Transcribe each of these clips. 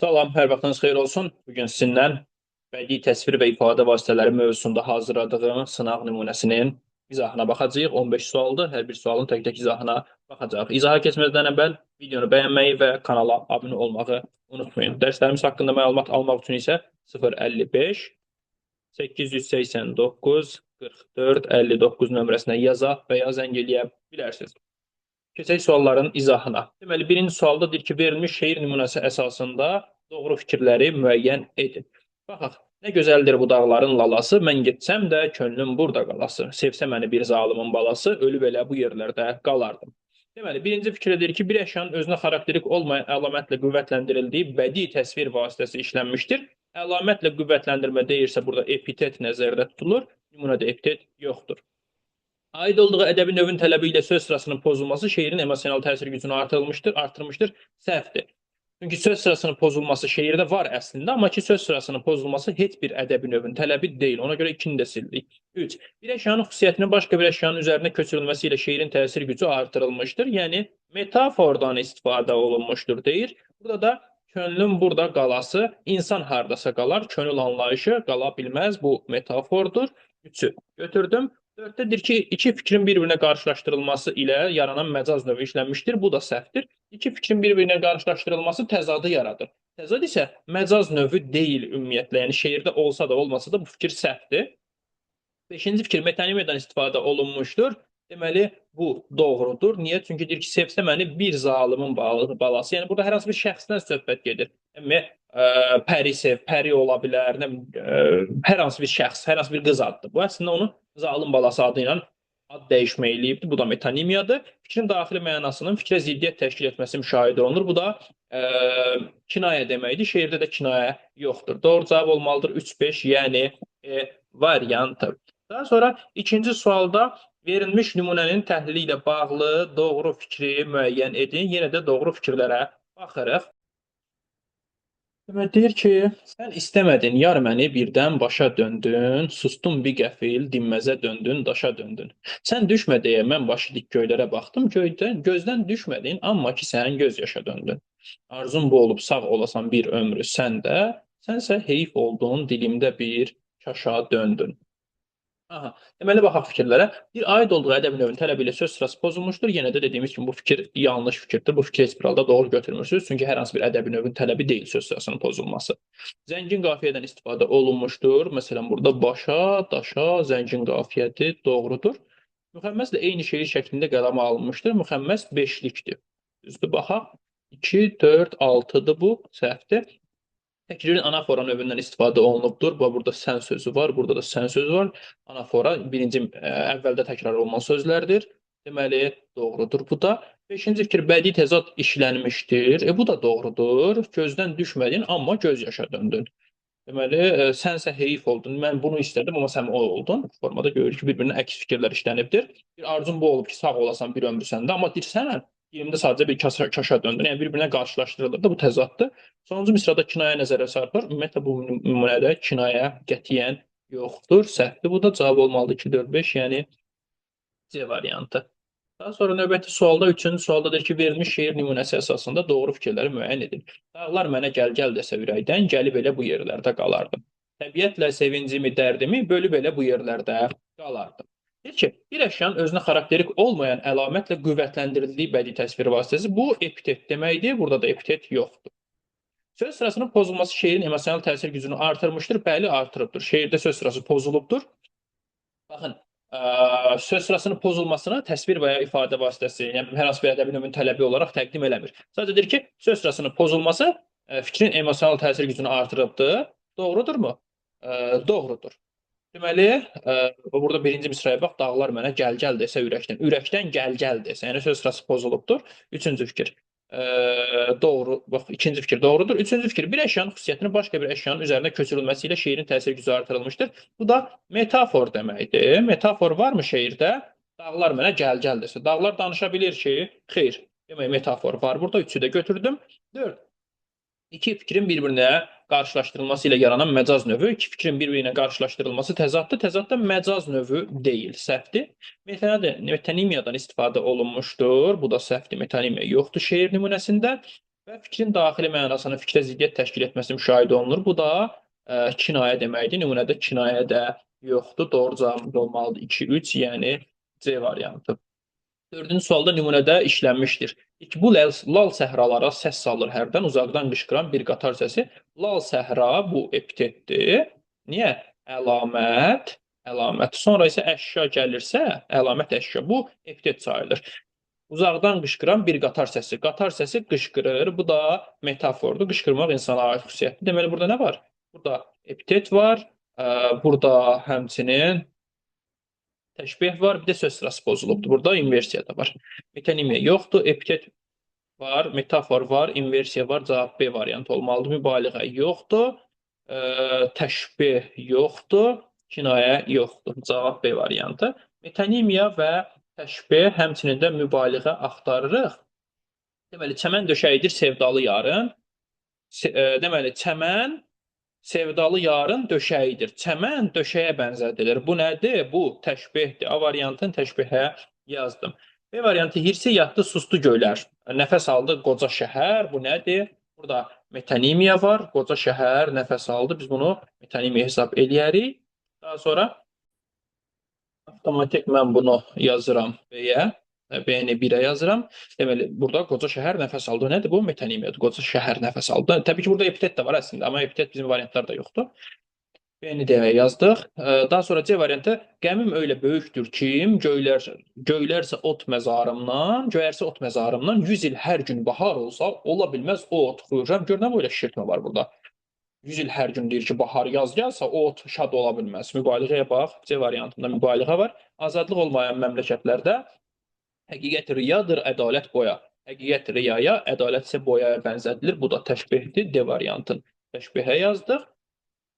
Salam, hər vaxtınız xeyir olsun. Bugün sizinlə bədii təsvir və ifadə vasitələri mövzusunda hazırladığım sınaq nümunəsinin izahına baxacağıq. 15 sualdır. Hər bir sualın tək-tək izahına baxacağıq. İzaha keçməzdən əvvəl videonu bəyənməyi və kanala abunə olmağı unutmayın. Dərslərimiz haqqında məlumat almaq üçün isə 055 889 44 59 nömrəsinə yaza və ya zəng eləyə bilərsiniz. Keçək sualların izahına. Deməli, birinci sualda deyir ki, verilmiş şeir nümunəsi əsasında doğru fikirləri müəyyən edin. Baxaq, nə gözəldir bu dağların lalası, mən getsəm də könlüm burada qalası. Sevsə məni bir zalımın balası, ölüb elə bu yerlərdə qalardım. Deməli, birinci fikir edir ki, bir əşyanın özünə xarakterik olmayan əlamətlə qüvvətləndirildiyi bədii təsvir vasitəsi işlənmişdir. Əlamətlə qüvvətləndirmə deyirsə, burada epitet nəzərdə tutulur, nümunədə epitet yoxdur. Aid olduğu ədəbi növün tələbi ilə söz sırasının pozulması şeirin emosional təsir gücünü artırmışdır. Səhvdir. Çünki söz sırasının pozulması şeirdə var əslində, amma ki söz sırasının pozulması heç bir ədəbi növün tələbi deyil. Ona görə 2-ni də sildik. 3. Bir əşyanın xüsusiyyətinin başqa bir əşyanın üzərinə köçürülməsi ilə şeirin təsir gücü artırılmışdır. Yəni metafordan istifadə olunmuşdur deyir. Burada da könlüm burada qalası, insan hardasa qalar, könül anlayışı qala bilməz. Bu metafordur. 3-ü götürdüm. 4-dədir ki, iki fikrin bir-birinə qarşılaşdırılması ilə yaranan məcaz növü işlənmişdir. Bu da səhvdir. İki fikrin bir-birinə qarşılaşdırılması təzadı yaradır. Təzad isə məcaz növü deyil ümumiyyətlə. Yəni şeirdə olsa da, olmasa da bu fikir səhvdir. 5-ci fikir metonimiyadan istifadə olunmuşdur. Deməli, bu doğrudur. Niyə? Çünki deyir ki, sevsə məni bir zalımın balası. Yəni, burada hər hansı bir şəxsdən söhbət gedir. Pəri sev, pəri ola bilər, hər hansı bir şəxs, hər hansı bir qız addır. Bu əslində onun zalım balası adı ilə ad dəyişmə eləyibdir. Bu da metonimiyadır. Fikrin daxili mənasının fikrə ziddiyyət təşkil etməsi müşahidə olunur. Bu da kinayə deməkdir. Şeirdə də kinayə yoxdur. Doğru cavab olmalıdır 3-5, yəni variantı. Daha sonra ikinci sualda verilmiş nümunənin təhlili ilə bağlı doğru fikri müəyyən edin. Yenə də doğru fikirlərə baxırıq. Deyir ki, sən istəmədin, yar məni birdən başa döndün, sustun bir qəfil, dinməzə döndün, daşa döndün. Sən düşmə deyə mən başı dik göylərə baxdım, gözdən düşmədin, amma ki sən göz yaşa döndün. Arzun bu olub sağ olasan bir ömrü səndə, sənsə heyif oldun, dilimdə bir kaşa döndün. Aha. Deməli, baxaq fikirlərə. Bir aid olduğu ədəbi növün tələbi ilə söz sırası pozulmuşdur. Yenə də dediyimiz kimi bu fikir yanlış fikirdir. Bu fikri heç bir halda doğru götürmürsünüz. Çünki hər hansı bir ədəbi növün tələbi deyil söz sırasının pozulması. Zəngin qafiyədən istifadə olunmuşdur. Məsələn, burada başa, daşa, zəngin qafiyədir, doğrudur. Müxəmməslə eyni şeir şəklində qələmə alınmışdır. Müxəmməs beşlikdir. Düzdür, baxaq. 2, 4, 6-dır bu, səhvdir. Təkririn anafora növündən istifadə olunubdur. Burada sən sözü var, burada da sən sözü var. Anafora birinci əvvəldə təkrar olunan sözlərdir. Deməli, doğrudur bu da. 5-ci fikir bədii təzad işlənmişdir. Bu da doğrudur. Gözdən düşmədin, amma göz yaşa döndün. Deməli, sənsə heyif oldun. Mən bunu istədim, amma sən o oldun. Bu formada görürük ki, bir-birinə əks fikirlər işlənibdir. Bir arzun bu olub ki, sağ olasan bir ömrü səndə, amma deyirsən, dilimdə sadəcə bir kaşa döndün. Yəni, bir-birinə qarşılaşdırılır da bu təzaddır. Sonuncu misrada kinayə nəzərə çarpar. Ümumiyyətlə, bu nümunədə kinayə qətiyyən yoxdur. Səhvdir. Bu da cavab olmalıdır 2, 4, 5, yəni C variantı. Daha sonra növbəti sualda, üçüncü sualda deyir ki, verilmiş şeir nümunəsi əsasında doğru fikirləri müəyyən edin. Dağlar mənə gəl desə ürəkdən, gəlib elə bu yerlərdə qalardım. Təbiətlə sevincimi, dərdimi bölüb elə bu yerlərdə qalardım. Deyir ki, bir əşyanın özünə xarakterik olmayan əlamətlə qüvvətləndirildiyi bədii təsvir vasitəsi bu epitet deməkdir. Burada da epitet yoxdur. Söz sırasının pozulması şeirin emosional təsir gücünü artırmışdır. Bəli, artırıbdır. Şeirdə söz sırası pozulubdur. Baxın, söz sırasının pozulmasını təsvir və ya ifadə vasitəsi, yəni hər hansı bir ədəbi növün tələbi olaraq təqdim eləmir. Sadəcə deyir ki, söz sırasının pozulması fikrin emosional təsir gücünü artırıbdır. Doğrudurmu? Doğrudur. Deməli, burada birinci misraya bax, dağlar mənə gəl desə ürəkdən. Ürəkdən gəl desə, yəni söz sırası pozulubdur. Üçüncü fikir. Doğru, bax, ikinci fikir doğrudur. Üçüncü fikir, bir əşyanın xüsusiyyətinin başqa bir əşyanın üzərinə köçürülməsi ilə şeirin təsir gücü artırılmışdır. Bu da metafor deməkdir. Metafor varmı şeirdə? Dağlar mənə gəl desə. Dağlar danışa bilir ki, xeyr. Demək, metafor var. Burada üçü də götürdüm. 4. İki fikrin bir-birinə qarşılaşdırılması ilə yaranan məcaz növü, iki fikrin bir-birinə qarşılaşdırılması təzaddır. Təzad da məcaz növü deyil, səhvdir. Metonimiyadan istifadə olunmuşdur. Bu da səhvdir, metonimiya yoxdur şeir nümunəsində. və fikrin daxili mənasını, fikrə ziddiyyət təşkil etməsi müşahidə olunur. Bu da kinayə deməkdir. Nümunədə kinayə də yoxdur. Doğru cavabımız olmalıdır 2, 3, yəni C variantı. Dördüncü sualda nümunədə işlənmişdir. Bu lal səhralara səs salır hərdən uzaqdan qışqıran bir qatar səsi. Lal səhra bu epitetdir. Niyə? Əlamət, əlamət. Sonra isə əşya gəlirsə, əlamət əşya. Bu epitet sayılır. Uzaqdan qışqıran bir qatar səsi. Qatar səsi qışqırır. Bu da metafordur. Qışqırmaq insana aid xüsusiyyətdir. Deməli, burada nə var? Burada epitet var. Burada həmçinin təşbeh var. Bir də söz sırası pozulubdur. Burada inversiya da var. Metonimiya yoxdur. Epitet var. Metafor var. İnversiya var. Cavab B variantı olmalıdır. Mübaliğə yoxdur. Təşbeh yoxdur. Kinayə yoxdur. Cavab B variantı. Metonimiya və təşbeh, həmçinin də mübaliğə axtarırıq. Deməli, çəmən döşəyidir sevdalı yarın. Deməli, çəmən sevdalı yarın döşəyidir. Çəmən döşəyə bənzədilir. Bu nədir? Bu təşbehdir. A variantını təşbehə yazdım. B variantı hirsi yatdı, sustu göylər. Nəfəs aldı qoca şəhər. Bu nədir? Burada metonimiya var. Qoca şəhər nəfəs aldı. Biz bunu metonimiya hesab eləyərik. Daha sonra avtomatik mən bunu yazıram B-yə. B-ni 1-ə yazıram. Deməli, burada qoca şəhər nəfəs aldı. Nədir bu? Metonimiyadır. Qoca şəhər nəfəs aldı. Təbii ki, burada epitet də var əslində, amma epitet bizim variantlarda yoxdur. B-ni D-yə yazdıq. Daha sonra C variantı. Qəmim öyle böyükdür ki, göylərsə ot məzarımdan, göyərsə ot məzarımdan 100 il hər gün bahar olsa, ola bilməz o ot xuyuram. Gör nə böyle şişirtmə var burada. 100 il hər gün deyir ki, bahar yaz gəlsə, o ot şad ola bilməz. Mübaliğəyə bax. C variantında mübaliğə var. Azadlıq olmayan məmləkətlərdə həqiqət riyadır, ədalət boya. Həqiqət riyaya, ədalət isə boyaya bənzədilir. Bu da təşbehdir. D variantını təşbehə yazdıq.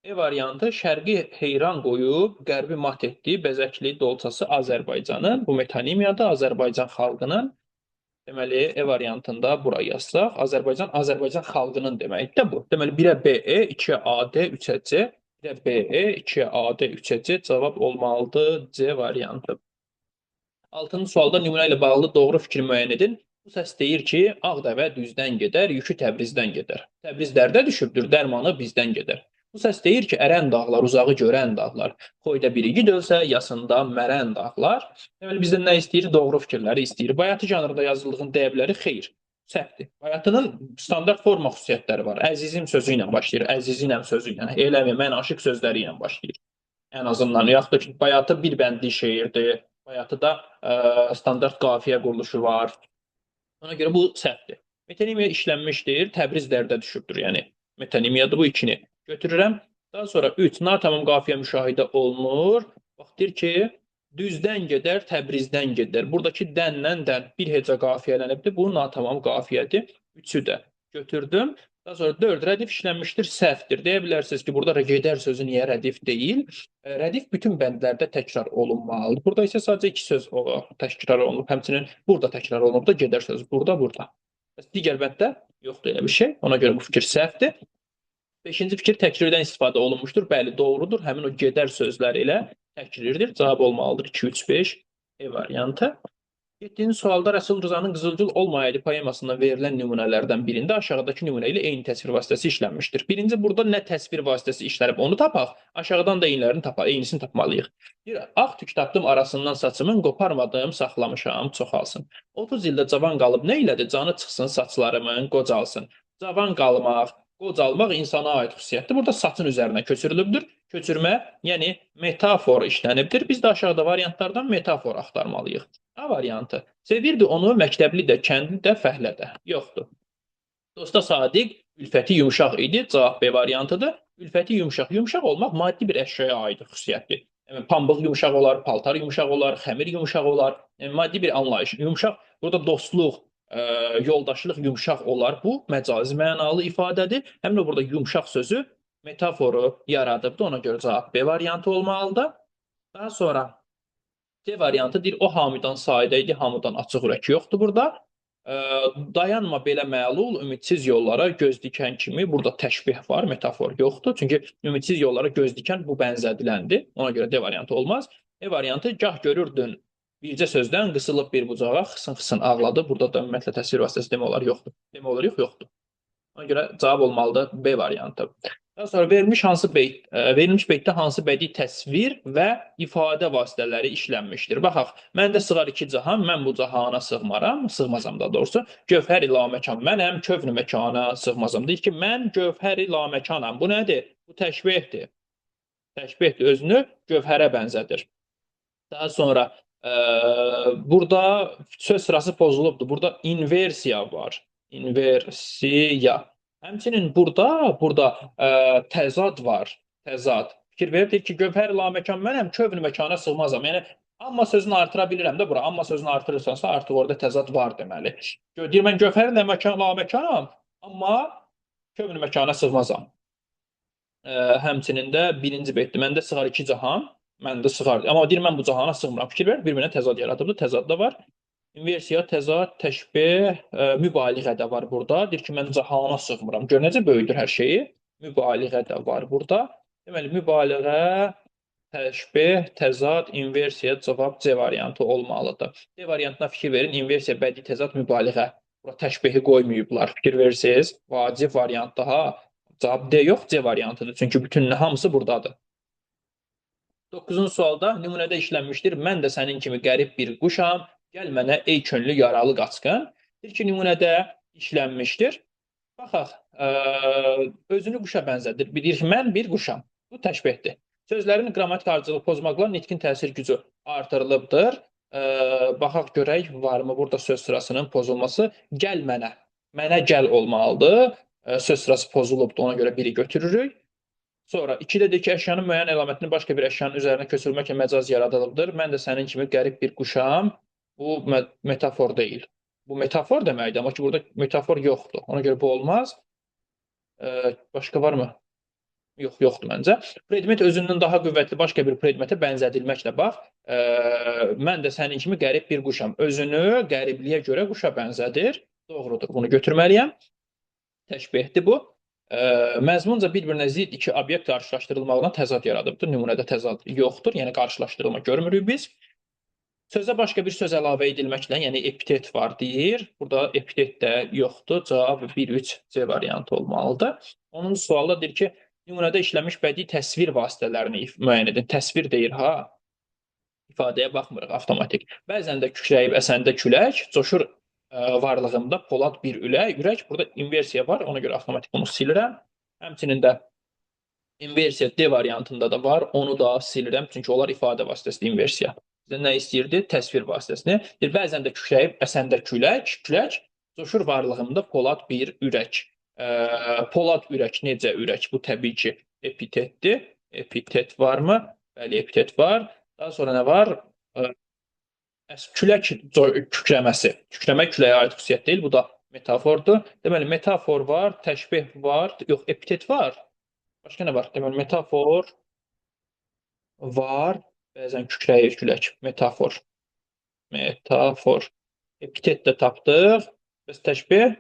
E variantı şərqi heyran qoyub, qərbi mat etdiyi bəzəkli dolçası Azərbaycanın. Bu metonimiyadır, Azərbaycan xalqının. Deməli, E variantında bura yazsaq, Azərbaycan xalqının deməkdir də bu. Deməli, 1-ə BE, 2-ə AD, 3-ə C, 1-ə BE, 2-ə AD, 3-ə C cavab olmalıdır C variantı. 6-cı sualda nümunə ilə bağlı doğru fikri müəyyən edin. Bu səs deyir ki, Ağdəvə düzdən gedər, yükü Təbrizdən gedər. Təbriz dərdə düşübdür, dərmanı bizdən gedər. Bu səs deyir ki, ərən dağlar, uzağı görən dağlar. Xoyda biri gidölsə, yasında mərən dağlar. Deməli, bizdən nə istəyir? Doğru fikirləri istəyir. Bayatı janrında yazıldığın deyəbləri xeyr. Səhvdir. Bayatının standart forma xüsusiyyətləri var. Əzizim sözü ilə başlayır, əzizinəm sözü ilə, eləmi, mən aşıq sözləri ilə başlayır. Ən azından, yaxud da ki, bayatı bir bəndli şeirdir. Bayatıda standart qafiyə quruluşu var. Ona görə bu səhvdir. Metonimiya işlənmişdir, Təbriz dərdə düşübdür. Yəni, metonimiyadır bu 2-ni götürürəm. Daha sonra 3, natamam qafiyə müşahidə olunur. Bax, deyir ki, düzdən gedər, Təbrizdən gedər. Buradakı dənlə dən bir hecə qafiyələnibdir. Bu natamam qafiyədir. 3-ü də götürdüm. Daha sonra 4, rədif işlənmişdir, səhvdir. Deyə bilərsiniz ki, burada gedər sözü niyə rədif deyil? Rədif bütün bəndlərdə təkrar olunmalıdır. Burada isə sadəcə 2 söz təkrar olunub. Həmçinin burada təkrar olunub da gedər sözü. Burada. Digər bənddə yoxdur elə bir şey. Ona görə bu fikir səhvdir. 5-ci fikir təkrirdən istifadə olunmuşdur. Bəli, doğrudur. Həmin o gedər sözləri ilə təkrirdir. Cavab olmalıdır 2, 3, 5 E variantı. 7-ci sualda Rəsul Rızanın Qızılgül olmayaydı poemasından verilən nümunələrdən birində aşağıdakı nümunə ilə eyni təsvir vasitəsi işlənmişdir. Birinci, burada nə təsvir vasitəsi işlənib onu tapaq, aşağıdan da eynisini tapmalıyıq. Bir, ağ tük tapdım arasından saçımın, qoparmadım, saxlamışam, çoxalsın. 30 ildə cavan qalıb nə elədi? Canı çıxsın saçlarımın, qocalsın. Cavan qalmaq, qocalmaq insana aid xüsusiyyətdir. Burada saçın üzərinə köçürülübdür. Köçürmə, yəni metafor işlənibdir. Biz də aşağıda variantlardan metafor axtarmalıyıq. A variantı. Sevirdi onu məktəbli də, kəndli də, fəhlə də. Yoxdur. Dosta sadiq, ülfəti yumşaq idi. Cavab B variantıdır. Ülfəti yumşaq. Yumşaq olmaq maddi bir əşyaya aid xüsusiyyətdir. Yəni, pambıq yumşaq olar, paltar yumşaq olar, xəmir yumşaq olar. Yəni, maddi bir anlayış. Yumşaq, burada dostluq, yoldaşlıq yumşaq olar. Bu, məcazi mənalı ifadədir. Həmin o burada yumşaq sözü metaforu yaradıbdır. Ona görə cavab B variantı olmalıdır. Daha sonra C variantı deyir, o hamıdan sahidə idi, hamıdan açıq ürək yoxdur burada. Dayanma belə məlul, ümidsiz yollara göz dikən kimi burada təşbih var, metafor yoxdur. Çünki ümidsiz yollara göz dikən bu bənzədiləndir. Ona görə D variantı olmaz. E variantı gah görürdün bircə sözdən qısılıb bir bucağa, xısın-xısın ağladı. Burada da ümumiyyətlə təsvir vasitəsi demək olar yoxdur. Demək olar yoxdur. Ona görə cavab olmalıdır B variantı. Daha sonra verilmiş beytdə hansı bədii təsvir və ifadə vasitələri işlənmişdir? Baxaq, məndə sığar iki cahan, mən bu cahana sığmaram, sığmazam da doğrusu. Gövhər-i laməkan mənəm, kövn-ü məkana sığmazam. Deyir ki, mən gövhər-i laməkanam. Bu nədir? Bu təşbehdir. Təşbehdir, özünü gövhərə bənzədir. Daha sonra burada söz sırası pozulubdur. Burada inversiya var. İnversiya. Həmçinin burada təzad var. Təzad. Fikir verib deyir ki, gövhər laməkan mənəm, kövn məkana sığmazam. Yəni amma sözünü artıra bilirəm də bura. Amma sözünü artırırsansa artıq orada təzad var deməli. Deyir mən gövhər laməkanam, amma kövn məkana sığmazam. Həmçinin də birinci beytdə məndə sığar iki cahan, məndə sığar. Amma deyir mən bu cahana sığmıram. Fikir ver, bir-birinə təzad yaradıbdır. Təzad da var. İnversiya, təzad, təşbeh, mübaliğə də var burada. Deyir ki, mən cahana sığmıram. Gör necə böyüdür hər şeyi. Mübaliğə də var burada. Deməli, mübaliğə, təşbeh, təzad, inversiya, cavab C variantı olmalıdır. D variantına fikir verin. İnversiya, bədii təzad, mübaliğə. Bura təşbehi qoymayıblar. Fikir verirsiniz. Vacib variant daha. Cavab D yox, C variantıdır. Çünki bütün hamısı buradadır. 9-cu sualda nümunədə işlənmişdir. Mən də sənin kimi qərib bir quşam. Gəl mənə ey könlü yaralı qaçqın. Deyir ki, nümunədə işlənmişdir. Baxaq, özünü quşa bənzədir. Deyir ki, mən bir quşam. Bu təşbehdir. Sözlərin qrammatik ardıcılı pozmaqla nitqin təsir gücü artırılıbdır. Baxaq görək, varmı burada söz sırasının pozulması? Gəl mənə. Mənə gəl olmalıdır. Söz sırası pozulubdur, ona görə biri götürürük. Sonra 2-də deyir ki, əşyanın müəyyən əlamətini başqa bir əşyanın üzərinə köçürməklə məcaz yaradılıbdır. Mən də sənin kimi qərib bir quşam. Bu metafor deyil. Bu metafor deməkdir, amma ki, burada metafor yoxdur. Ona görə bu olmaz. Başqa varmı? Yox, yoxdur məncə. Predmet özündən daha qüvvətli başqa bir predmetə bənzədilməklə bax. Mən də sənin kimi qərib bir quşam. Özünü qəribliyə görə quşa bənzədir. Doğrudur, bunu götürməliyəm. Təşbehdir bu. Məzmunca bir-birinə zidd iki obyekt qarşılaşdırılmaqla təzad yaradıbdır. Nümunədə təzad yoxdur, yəni qarşılaşdırılma görmürük biz. Sözə başqa bir söz əlavə edilməklə, yəni epitet var deyir. Burada epitet də yoxdur. Cavab 1-3 C variantı olmalıdır. 10-cu sualda deyir ki, nümunədə işlənmiş bədii təsvir vasitələrini müəyyən edin. Təsvir deyir ha. İfadəyə baxmırıq avtomatik. Bəzən də kükrəyib əsəndə külək, coşur varlığında polad bir ürək. Burada inversiya var, ona görə avtomatik bunu silirəm. Həmçinin də inversiya D variantında da var, onu da silirəm. Çünki onlar ifadə vasitəsidir inversiya. Bizə nə istəyirdi? Təsvir vasitəsini. Bəzən də kükrəyib əsəndə külək, coşur varlığında polad bir ürək. Polad ürək necə ürək? Bu təbii ki epitetdir. Epitet varmı? Bəli, epitet var. Daha sonra nə var? Külək kükrəməsi. Kükrəmək küləyə aid xüsusiyyət deyil. Bu da metafordur. Deməli, metafor var, təşbeh var. Yox, epitet var. Başqa nə var? Deməli, metafor var. Bəzən kükrəyir külək. Metafor. Metafor. Epitet də tapdıq. Bəs təşbeh?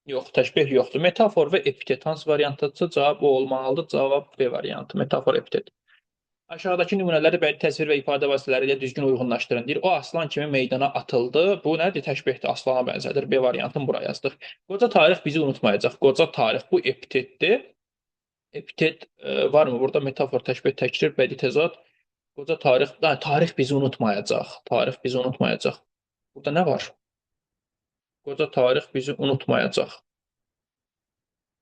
Yox, təşbeh yoxdur. Metafor və epitet hansı variantdırsa cavab o olmalıdır. Cavab B variantı. Metafor, epitet. Aşağıdakı nümunələri bədii təsvir və ifadə vasitələri ilə düzgün uyğunlaşdırın. Deyir, o aslan kimi meydana atıldı. Bu nədir? Təşbehdir, aslana bənzədir. B variantını bura yazdıq. Qoca tarix bizi unutmayacaq. Qoca tarix bu epitetdir. Epitet varmı burada? Metafor, təşbeh, təkrir, bədii təzad. Qoca tarix, tarix bizi unutmayacaq. Tarix bizi unutmayacaq. Burada nə var? Qoca tarix bizi unutmayacaq.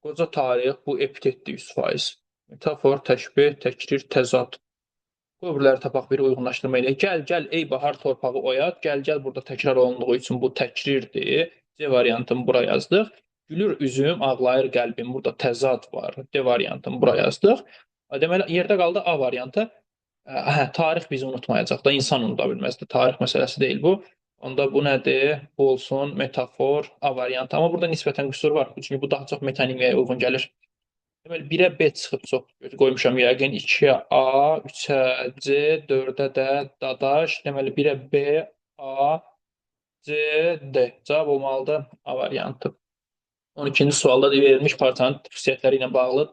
Qoca tarix bu epitetdir 100%. Metafor, təşbeh, təkrir, təzad. Qövürləri tapaq bir uyğunlaşdırma ilə. Gəl, ey bahar torpağı oyat. Gəl, burada təkrar olunduğu üçün bu təkrirdir. C variantını bura yazdıq. Gülür üzüm, ağlayır qəlbim. Burada təzad var. D variantını bura yazdıq. Deməli, yerdə qaldı A variantı. Tarix bizi unutmayacaq da, insan unuda bilməzdir. Tarix məsələsi deyil bu. Onda bu nədir? Bu olsun, metafor, A variantı. Amma burada nisbətən qüsur var. Çünki bu daha çox metonimiyaya uyğun gəlir. Deməli, 1-ə B çıxıb çox qoymuşam yəqin. 2-yə A, 3-ə C, 4-ə də dadaş. Deməli, 1-ə B, A, C, D. Cavab olmalıdır A variantı. 12-ci sualda verilmiş parçanın xüsusiyyətləri ilə bağlı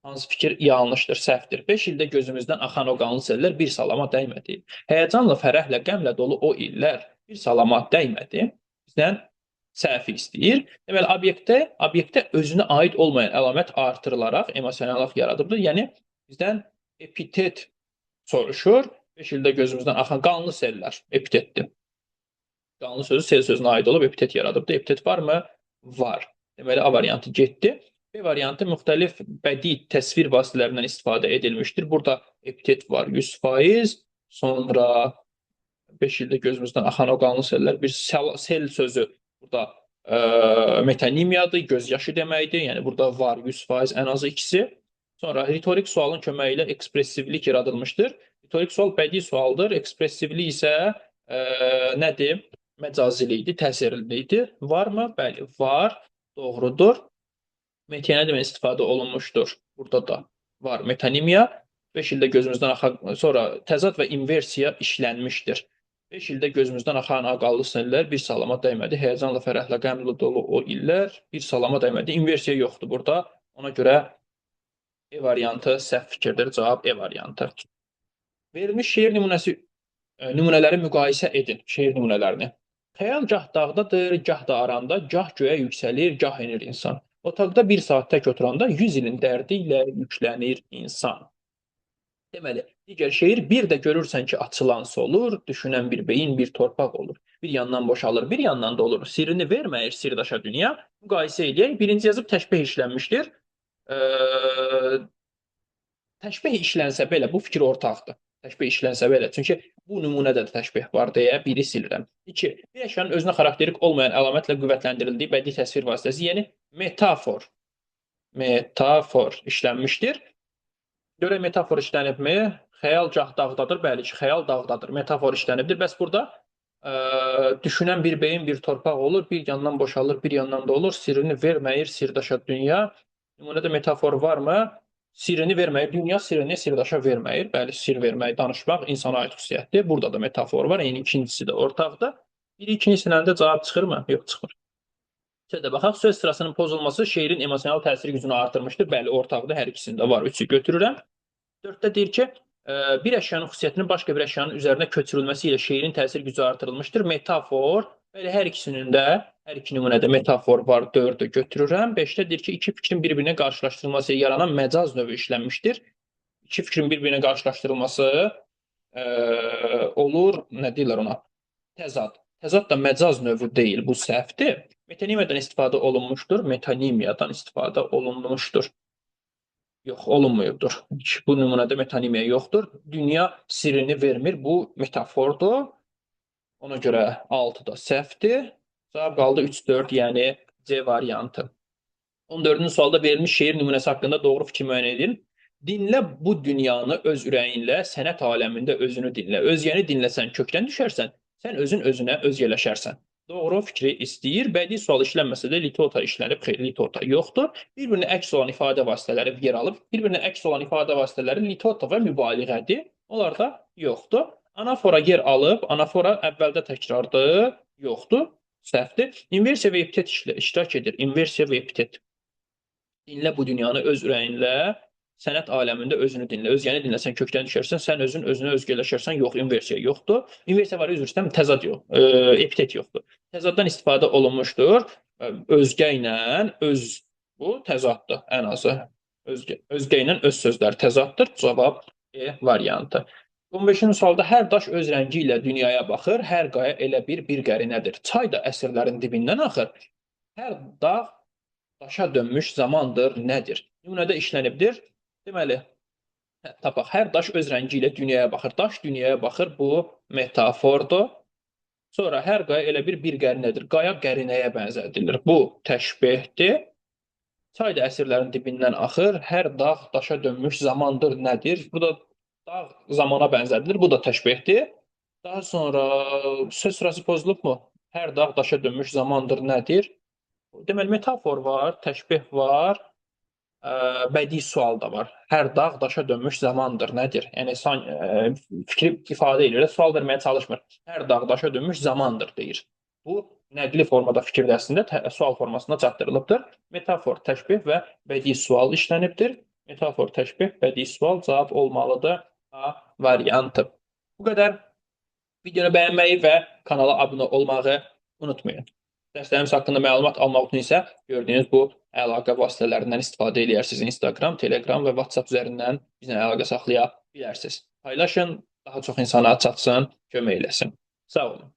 hansı fikir yanlışdır, səhvdir? 5 ildə gözümüzdən axan o qanlı sellər bir salama dəymədi. Həyəcanla, fərəhlə, qəmlə dolu o illər bir salama dəymədi. Bizdən səhvi istəyir. Deməli, obyektə özünə aid olmayan əlamət artırılaraq emosionallıq yaradıbdır. Yəni bizdən epitet soruşur. 5 ildə gözümüzdən axan qanlı sellər epitetdir. Qanlı sözü sel sözünə aid olub epitet yaradıbdır. Epitet varmı? Var. Deməli, A variantı getdi. B variantı müxtəlif bədii təsvir vasitələrindən istifadə edilmişdir. Burada epitet var 100%. Sonra 5 ildə gözümüzdən axan o qanlı sellər bir sel sözü burada metonimiyadır, göz yaşı deməkdir. Yəni burada var 100% ən azı ikisi. Sonra ritorik sualın köməyi ilə ekspressivlik yaradılmışdır. Ritorik sual bədii sualdır. Ekspressivlik isə nədir? Məcazilikdir, təsirlidir. Varmı? Bəli, var. Doğrudur. Metonimdən istifadə olunmuşdur. Burada da var metonimiya. 5 ildə gözümüzdən axan, sonra təzad və inversiya işlənmişdir. 5 ildə gözümüzdən axan aqallı sellər bir salama dəymədi. Həyəcanla, fərəhlə, qəmlə dolu o illər bir salama dəymədi. İnversiya yoxdur burada. Ona görə E variantı səhv fikirdir. Cavab E variantı. Verilmiş şeir nümunələri müqayisə edin. Şeir nümunələrini. Xəyal gah dağdadır, gah da aranda, gah göyə yüksəlir, gah enir insan. Otaqda bir saat tək oturanda 100 ilin dərdi ilə yüklənir insan. Deməli, digər şeir bir də görürsən ki, açılan solur, düşünən bir beyin, bir torpaq olur. Bir yandan boşalır, bir yandan dolur. Sirrini verməyir sirdaşa dünya. Müqayisə eləyək. Birinci yazıb təşbeh işlənmişdir. Təşbeh işlənsə belə, bu fikir ortaqdır. Təşbeh işlənsə belə. Çünki bu nümunədə də təşbeh var deyə biri silirəm. 2. Bir əşyanın özünə xarakterik olmayan əlamətlə qüvvətləndirildiyi bədii təsvir vasitəsi, yəni metafor. Metafor işlənmişdir. Görək metafor işlənibmi? Xəyal gah dağdadır. Bəli ki, xəyal dağdadır. Metafor işlənibdir. Bəs burada düşünən bir beyin, bir torpaq olur. Bir yandan boşalır, bir yandan da olur. Sirrini verməyir sirdaşa dünya. Nümunədə metafor varmı? Sirrini verməyir. Dünya sirrini sirdaşa verməyir. Bəli, sir vermək, danışmaq insana aid xüsusiyyətdir. Burada da metafor var. Yəni ikincisi də ortaqdır. Biri ikincisindən də cavab çıxırmı? Yox, çıxmır. Sözə baxaq. Söz sırasının pozulması şeirin emosional təsir gücünü artırmışdır. Bəli, ortaqdır. Hər ikisində var. 3-ü götürürəm. 4-də deyir ki, bir əşyanın xüsusiyyətinin başqa bir əşyanın üzərinə köçürülməsi ilə şeirin təsir gücü artırılmışdır. Metafor. Bəli, hər ikisinin də, hər iki nümunədə metafor var. 4-ü götürürəm. 5-də deyir ki, iki fikrin bir-birinə qarşılaşdırılması ilə yaranan məcaz növü işlənmişdir. İki fikrin bir-birinə qarşılaşdırılması olur, nə deyirlər ona? Təzad. Təzad da məcaz növü deyil, bu səhvdir. Metonimiyadan istifadə olunmuşdur. Metonimiyadan istifadə olunmuşdur. Yox, olunmuyubdur. Bu nümunədə metonimiya yoxdur. Dünya sirrini vermir. Bu metafordur. Ona görə 6 da səhvdir. Cavab qaldı 3-4, yəni C variantı. 14-cü sualda verilmiş şeir nümunəsi haqqında doğru fikir müəyyən edin. Dinlə bu dünyanı öz ürəyinlə, sənət aləmində özünü dinlə. Özgəni dinləsən kökdən düşərsən, sən özün özünə özgələşərsən. Doğru fikri istəyir. Bədii sual işlənməsə də litota işlənib, xeyr, litota yoxdur. Bir-birinə əks olan ifadə vasitələri yer alıb, bir-birinə əks olan ifadə vasitələri litota və mübaliğədir. Onlar da yoxdur. Anafora yer alıb, anafora əvvəldə təkrardır, yoxdur, səhvdir. İnversiya və epitet iştirak edir. İnversiya və epitet. Dinlə bu dünyanı öz ürəyinlə, sənət aləmində özünü dinlə. Özgəni dinləsən kökdən düşərsən, sən özün özünə özgələşərsən, yox, inversiya yoxdur. İnversiya var, üzr istəyirəm, təzad yox, epitet yoxdur. Təzaddan istifadə olunmuşdur. Özgə ilə öz, bu təzaddır ən azı. Özgə ilə öz sözlər təzaddır. Cavab E variantı. 15-ci sualda hər daş öz rəngi ilə dünyaya baxır, hər qaya elə bir qərinədir. Çay da əsrlərin dibindən axır. Hər dağ daşa dönmüş zamandır, nədir? Nümunədə işlənibdir. Deməli, tapaq, hər daş öz rəngi ilə dünyaya baxır. Daş dünyaya baxır, bu metafordur. Sonra hər qaya elə bir qərinədir. Qaya qərinəyə bənzədilir. Bu təşbehdir. Çay da əsrlərin dibindən axır. Hər dağ daşa dönmüş zamandır, nədir? Burada dağ zamana bənzədilir. Bu da təşbehdir. Daha sonra söz sırası pozulubmu? Hər dağ daşa dönmüş zamandır, nədir? Deməli, metafor var, təşbeh var, bədii sual da var. Hər dağ daşa dönmüş zamandır, nədir? Yəni, fikri ifadə edir, sual verməyə çalışmır. Hər dağ daşa dönmüş zamandır, deyir. Bu, nəqli formada fikir dərsində sual formasında çatdırılıbdır. Metafor, təşbeh və bədii sual işlənibdir. Metafor, təşbeh, bədii sual cavab olmalıdır A variantı. Bu qədər. Videonu bəyənməyi və kanala abunə olmağı unutmayın. Dərslərimiz haqqında məlumat almaq üçün isə gördüyünüz bu əlaqə vasitələrindən istifadə edərsiniz. Instagram, Telegram və WhatsApp üzərindən bizlə əlaqə saxlaya bilərsiniz. Paylaşın, daha çox insana çatsın, kömək eləsin. Sağ olun.